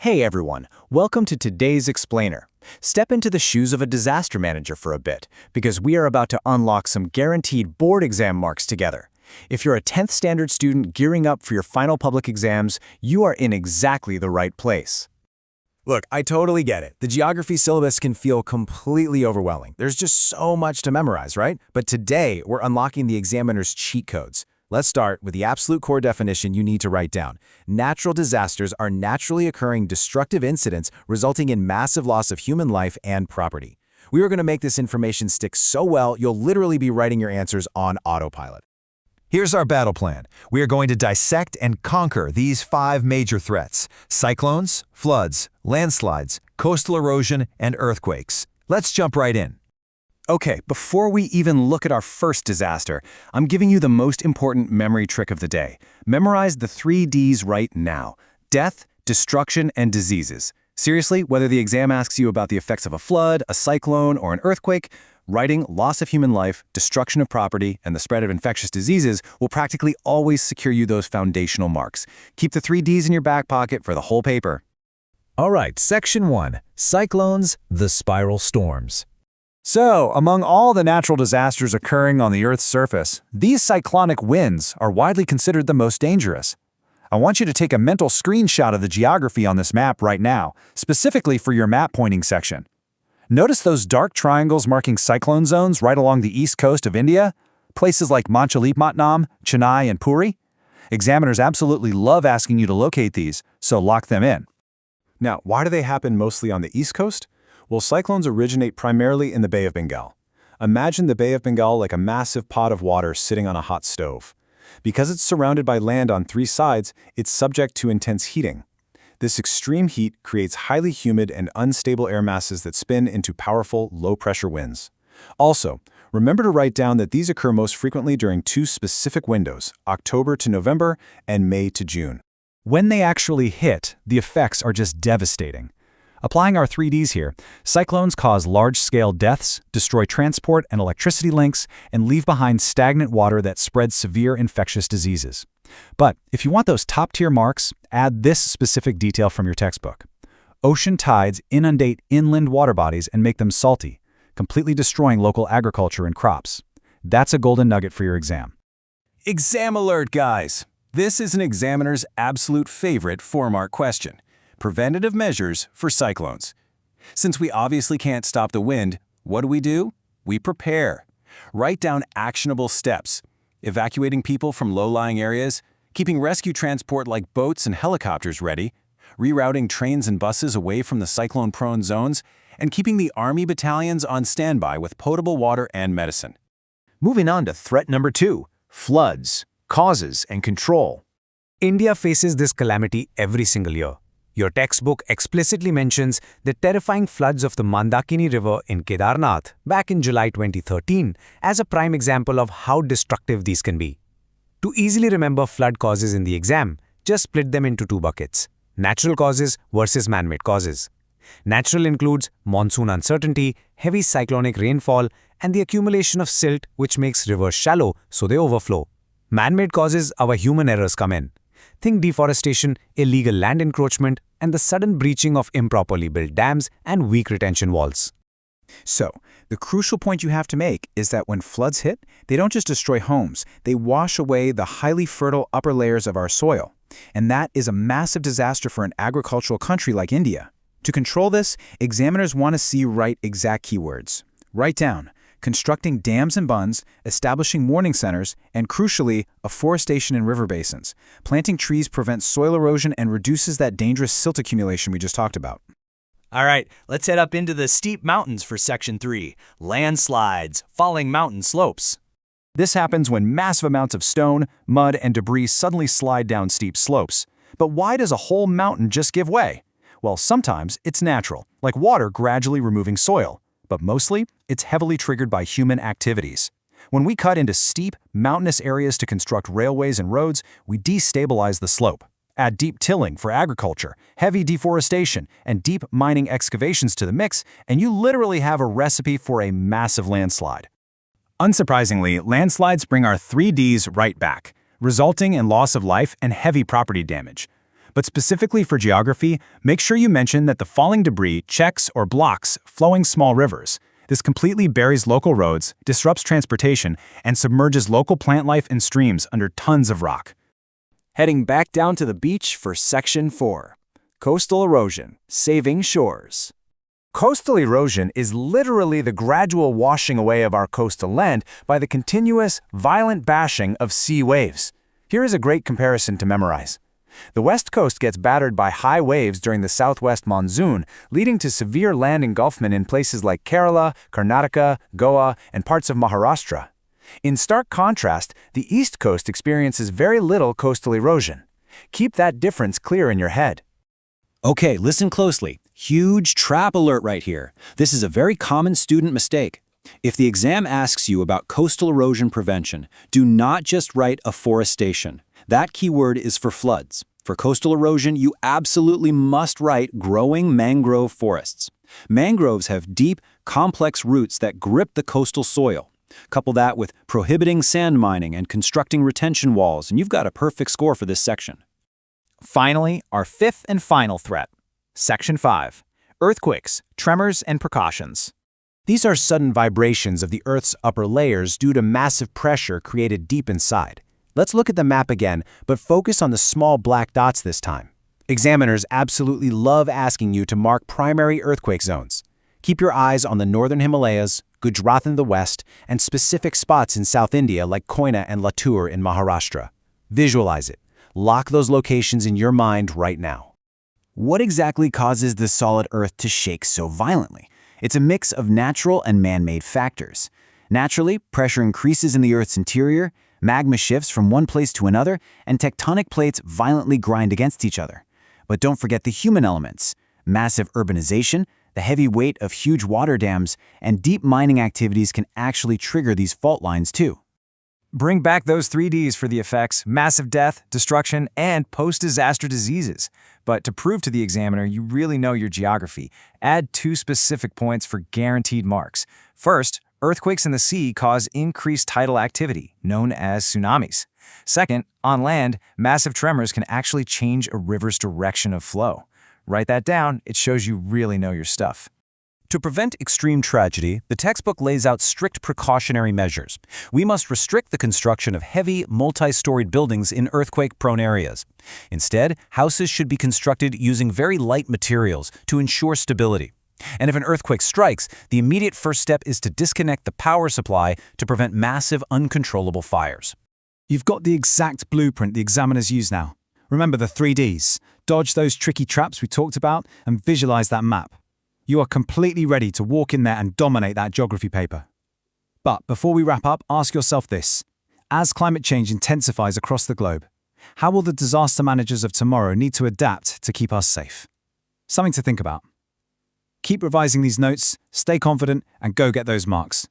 Hey everyone, welcome to today's Explainer. Step into the shoes of a disaster manager for a bit, because we are about to unlock some guaranteed board exam marks together. If you're a 10th standard student gearing up for your final public exams, you are in exactly the right place. Look, I totally get it. The geography syllabus can feel completely overwhelming. There's just so much to memorize, right? But today, we're unlocking the examiner's cheat codes. Let's start with the absolute core definition you need to write down. Natural disasters are naturally occurring destructive incidents resulting in massive loss of human life and property. We are going to make this information stick so well, you'll literally be writing your answers on autopilot. Here's our battle plan. We are going to dissect and conquer these 5 major threats: cyclones, floods, landslides, coastal erosion, and earthquakes. Let's jump right in. Okay, before we even look at our first disaster, I'm giving you the most important memory trick of the day. Memorize the 3 Ds right now: death, destruction, and diseases. Seriously, whether the exam asks you about the effects of a flood, a cyclone, or an earthquake, writing loss of human life, destruction of property, and the spread of infectious diseases will practically always secure you those foundational marks. Keep the 3 Ds in your back pocket for the whole paper. All right, Section 1, Cyclones, the Spiral Storms. So, among all the natural disasters occurring on the Earth's surface, these cyclonic winds are widely considered the most dangerous. I want you to take a mental screenshot of the geography on this map right now, specifically for your map pointing section. Notice those dark triangles marking cyclone zones right along the east coast of India? Places like Machilipatnam, Chennai, and Puri? Examiners absolutely love asking you to locate these, so lock them in. Now, why do they happen mostly on the East Coast? Well, cyclones originate primarily in the Bay of Bengal. Imagine the Bay of Bengal like a massive pot of water sitting on a hot stove. Because it's surrounded by land on 3 sides, it's subject to intense heating. This extreme heat creates highly humid and unstable air masses that spin into powerful, low-pressure winds. Also, remember to write down that these occur most frequently during 2 specific windows: October to November and May to June. When they actually hit, the effects are just devastating. Applying our 3 Ds here, cyclones cause large-scale deaths, destroy transport and electricity links, and leave behind stagnant water that spreads severe infectious diseases. But if you want those top-tier marks, add this specific detail from your textbook. Ocean tides inundate inland water bodies and make them salty, completely destroying local agriculture and crops. That's a golden nugget for your exam. Exam alert, guys! This is an examiner's absolute favorite 4-mark question: preventative measures for cyclones. Since we obviously can't stop the wind, what do? We prepare. Write down actionable steps: evacuating people from low-lying areas, keeping rescue transport like boats and helicopters ready, rerouting trains and buses away from the cyclone-prone zones, and keeping the Army battalions on standby with potable water and medicine. Moving on to threat number 2, floods, causes, and control. India faces this calamity every single year. Your textbook explicitly mentions the terrifying floods of the Mandakini River in Kedarnath back in July 2013 as a prime example of how destructive these can be. To easily remember flood causes in the exam, just split them into 2 buckets: natural causes versus man-made causes. Natural includes monsoon uncertainty, heavy cyclonic rainfall, and the accumulation of silt which makes rivers shallow so they overflow. Man-made causes are where human errors come in. Think deforestation, illegal land encroachment, and the sudden breaching of improperly built dams and weak retention walls. So, the crucial point you have to make is that when floods hit, they don't just destroy homes, they wash away the highly fertile upper layers of our soil. And that is a massive disaster for an agricultural country like India. To control this, examiners want to see right exact keywords. Write down: constructing dams and bunds, establishing warning centers, and crucially, afforestation in river basins. Planting trees prevents soil erosion and reduces that dangerous silt accumulation we just talked about. All right, let's head up into the steep mountains for Section 3, landslides, falling mountain slopes. This happens when massive amounts of stone, mud, and debris suddenly slide down steep slopes. But why does a whole mountain just give way? Well, sometimes it's natural, like water gradually removing soil. But mostly, it's heavily triggered by human activities. When we cut into steep, mountainous areas to construct railways and roads, we destabilize the slope. Add deep tilling for agriculture, heavy deforestation, and deep mining excavations to the mix, and you literally have a recipe for a massive landslide. Unsurprisingly, landslides bring our 3 Ds right back, resulting in loss of life and heavy property damage. But specifically for geography, make sure you mention that the falling debris checks or blocks flowing small rivers. This completely buries local roads, disrupts transportation, and submerges local plant life and streams under tons of rock. Heading back down to the beach for Section 4. Coastal erosion, saving shores. Coastal erosion is literally the gradual washing away of our coastal land by the continuous, violent bashing of sea waves. Here is a great comparison to memorize. The West Coast gets battered by high waves during the southwest monsoon, leading to severe land engulfment in places like Kerala, Karnataka, Goa, and parts of Maharashtra. In stark contrast, the East Coast experiences very little coastal erosion. Keep that difference clear in your head. Okay, listen closely. Huge trap alert right here. This is a very common student mistake. If the exam asks you about coastal erosion prevention, do not just write afforestation. That keyword is for floods. For coastal erosion, you absolutely must write growing mangrove forests. Mangroves have deep, complex roots that grip the coastal soil. Couple that with prohibiting sand mining and constructing retention walls, and you've got a perfect score for this section. Finally, our fifth and final threat. Section 5. Earthquakes, tremors, and precautions. These are sudden vibrations of the Earth's upper layers due to massive pressure created deep inside. Let's look at the map again, but focus on the small black dots this time. Examiners absolutely love asking you to mark primary earthquake zones. Keep your eyes on the northern Himalayas, Gujarat in the west, and specific spots in South India like Koyna and Latur in Maharashtra. Visualize it. Lock those locations in your mind right now. What exactly causes the solid Earth to shake so violently? It's a mix of natural and man-made factors. Naturally, pressure increases in the Earth's interior, magma shifts from one place to another, and tectonic plates violently grind against each other. But don't forget the human elements. Massive urbanization, the heavy weight of huge water dams, and deep mining activities can actually trigger these fault lines too. Bring back those 3Ds for the effects: massive death, destruction, and post-disaster diseases. But to prove to the examiner you really know your geography, add 2 specific points for guaranteed marks. First, earthquakes in the sea cause increased tidal activity, known as tsunamis. Second, on land, massive tremors can actually change a river's direction of flow. Write that down, it shows you really know your stuff. To prevent extreme tragedy, the textbook lays out strict precautionary measures. We must restrict the construction of heavy, multi-storied buildings in earthquake-prone areas. Instead, houses should be constructed using very light materials to ensure stability. And if an earthquake strikes, the immediate first step is to disconnect the power supply to prevent massive, uncontrollable fires. You've got the exact blueprint the examiners use now. Remember the 3Ds. Dodge those tricky traps we talked about and visualize that map. You are completely ready to walk in there and dominate that geography paper. But before we wrap up, ask yourself this. As climate change intensifies across the globe, how will the disaster managers of tomorrow need to adapt to keep us safe? Something to think about. Keep revising these notes, stay confident, and go get those marks.